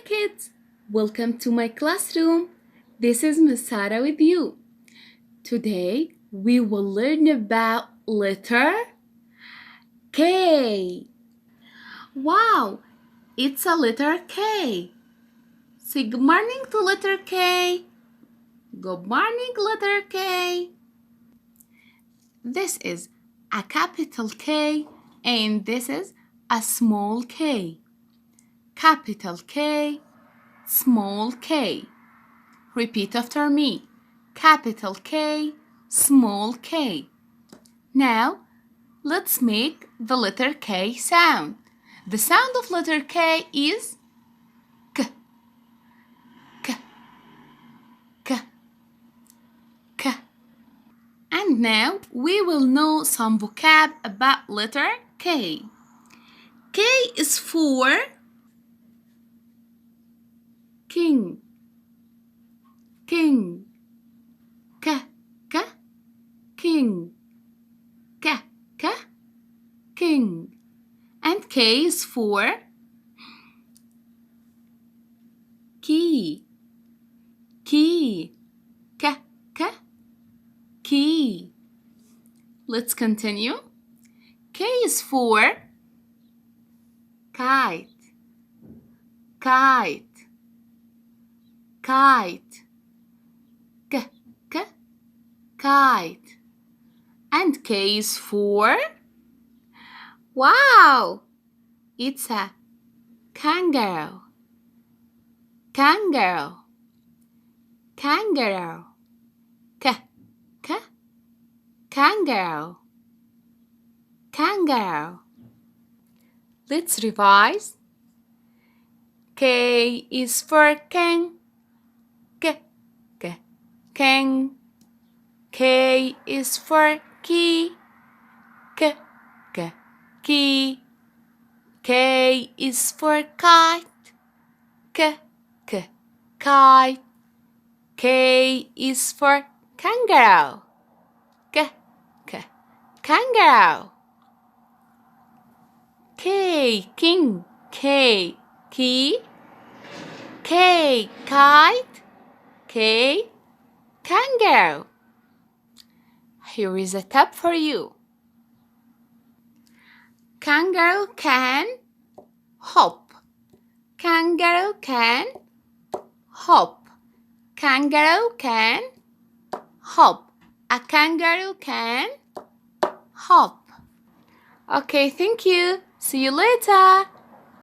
kids! Welcome to my classroom. This is Miss Sarah with you. Today we will learn about letter K. Wow, it's a letter K. Say good morning to letter K. Good morning, letter K. This is a capital K and this is a small k. Capital K, small k. Repeat after me. Capital K, small k. Now, let's make the letter K sound. The sound of letter K is K, K, K, K. And now we will know some vocab about letter K. K is for king, king. K, K, king. K, K, king. And K is for key, key. K, K, key. Let's continue. K is for kite, kite, kite. K, K, kite. And K is for, wow, it's a kangaroo, kangaroo, kangaroo. K, K, kangaroo, kangaroo. Let's revise. K is for king, K, K, king. K is for key, K, K, key. K is for kite, K, K, kite. K is for kangaroo, K, K, kangaroo. K, king, K, key. K, kite. K, kangaroo. Here is a tip for you. Kangaroo can hop. Kangaroo can hop. Kangaroo can hop. A kangaroo can hop. Okay, thank you. See you later.